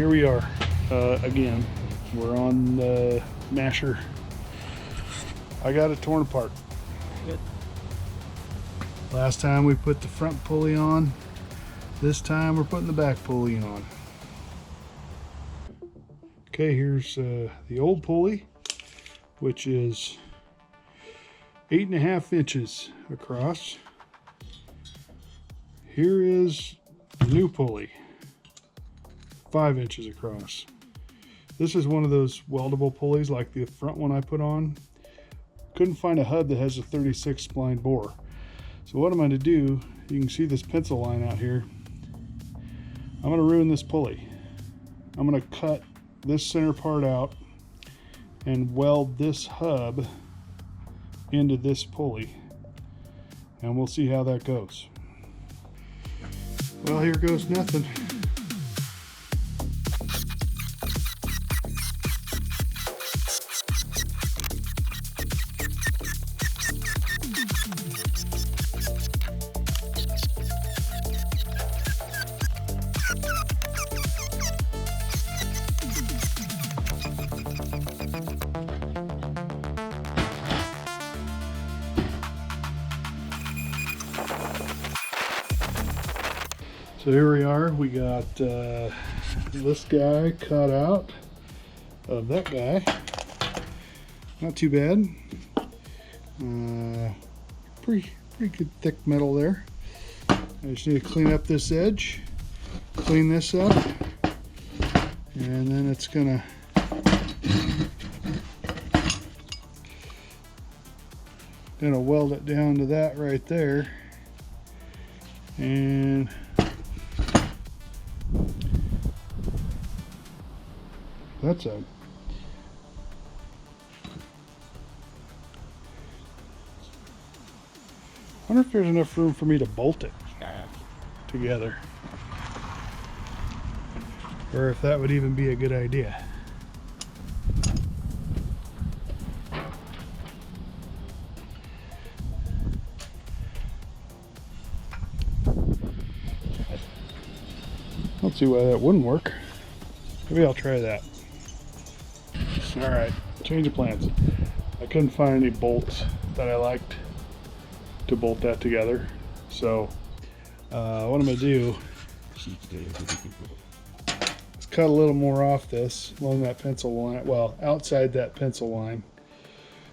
here we are again. We're on the masher. I got it torn apart. Good. Last time we put the front pulley on. This time we're putting the back pulley on. Okay, here's the old pulley, which is 8.5 inches across. Here is the new pulley, 5 inches across. This is one of those weldable pulleys like the front one I put on. Couldn't find a hub that has a 36 spline bore. So what I'm going to do, you can see this pencil line out here. I'm going to ruin this pulley. I'm going to cut this center part out and weld this hub into this pulley. And we'll see how that goes. Well, here goes nothing. So here we are, we got this guy cut out of that guy. Not too bad. Pretty good thick metal there. I just need to clean up this edge, clean this up, and then it's gonna weld it down to that right there. And that's a I wonder if there's enough room for me to bolt it together, or if that would even be a good idea. Let's see why that wouldn't work. Maybe I'll try that. Alright, change of plans. I couldn't find any bolts that I liked to bolt that together. So, what I'm going to do is cut a little more off this along that pencil line, well, outside that pencil line,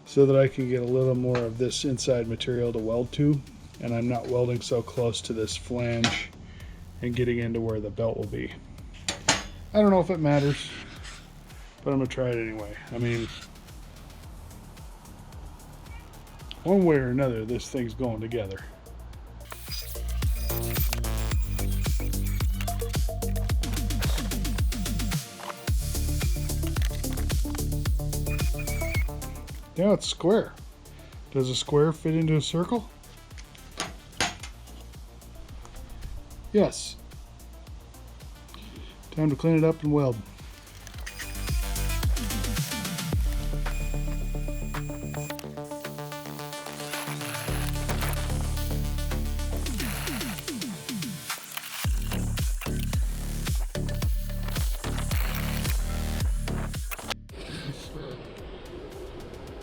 so that I can get a little more of this inside material to weld to, and I'm not welding so close to this flange and getting into where the belt will be. I don't know if it matters, but I'm gonna try it anyway. I mean, one way or another, this thing's going together. Now it's square. Does a square fit into a circle? Yes. Time to clean it up and weld.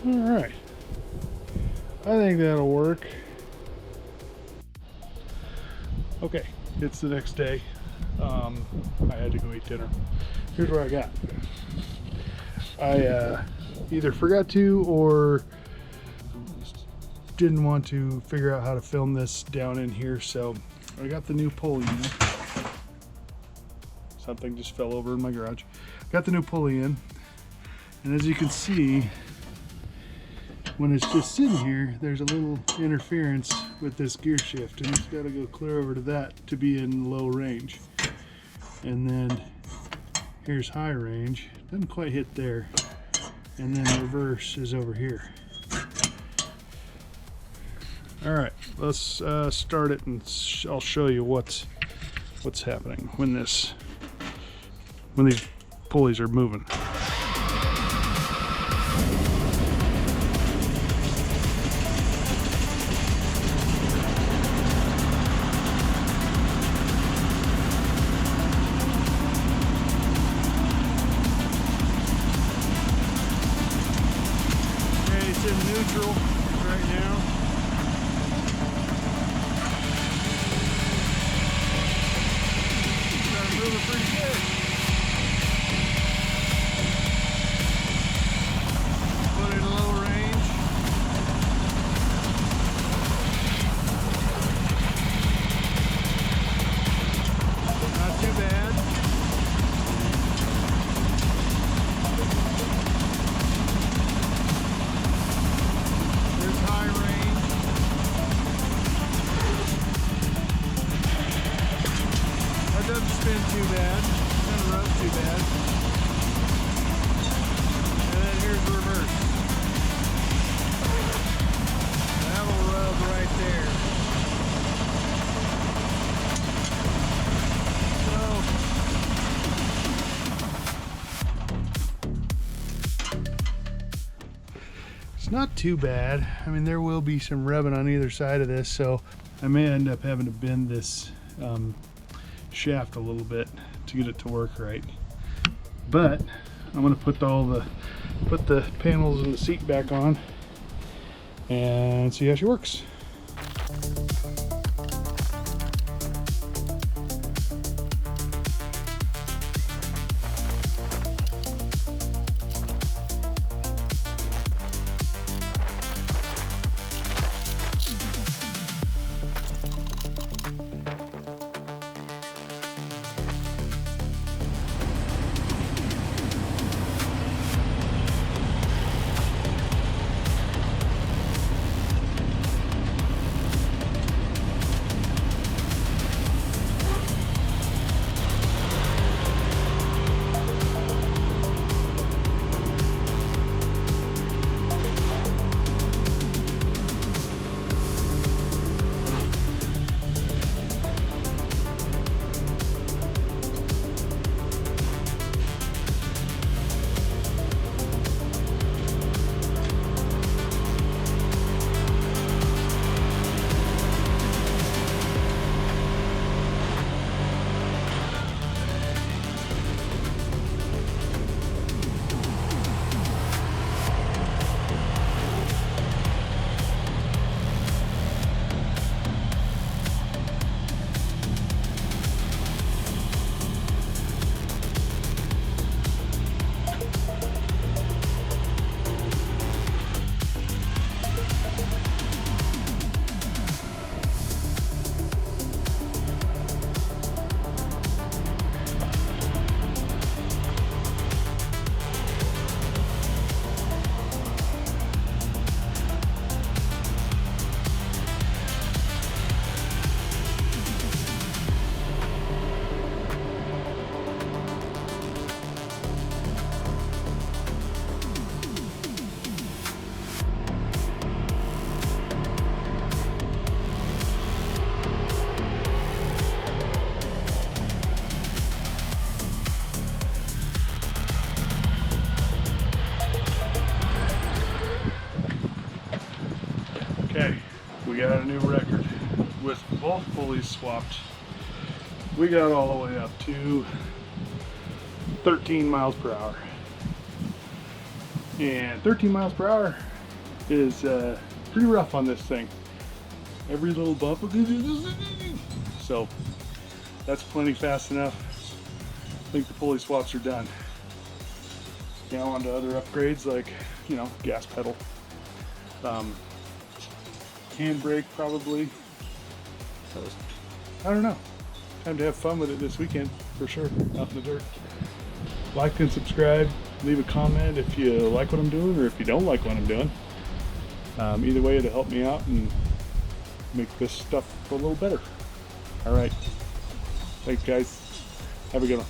All right. I think that'll work. Okay, it's the next day. I had to go eat dinner. Here's what I got. I either forgot to or didn't want to figure out how to film this down in here, so I got the new pulley in. Something just fell over in my garage. Got the new pulley in, and as you can see, when it's just sitting here, there's a little interference with this gear shift, and it's got to go clear over to that to be in low range. And then here's high range, doesn't quite hit there, and then reverse is over here. All right, let's start it, and I'll show you what's happening when these pulleys are moving. neutral right now. Starting moving pretty good. Put it in low range. Not too bad. Here's high range. That doesn't spin too bad. Doesn't rub too bad. And then here's reverse. That'll rub right there. It's not too bad. I mean, there will be some rubbing on either side of this, so I may end up having to bend this shaft a little bit to get it to work right. But I'm gonna put the panels and the seat back on and see how she works. Okay, we got a new record with both pulleys swapped. We got all the way up to 13 miles per hour. And 13 miles per hour is pretty rough on this thing. Every little bump, so that's plenty fast enough. I think the pulley swaps are done. Now on to other upgrades like, you know, gas pedal. Handbrake probably. I don't know. Time to have fun with it this weekend for sure, out in the dirt. Like and subscribe. Leave a comment if you like what I'm doing or if you don't like what I'm doing. Either way, it'll help me out and make this stuff a little better. All right. Thanks, guys. Have a good one.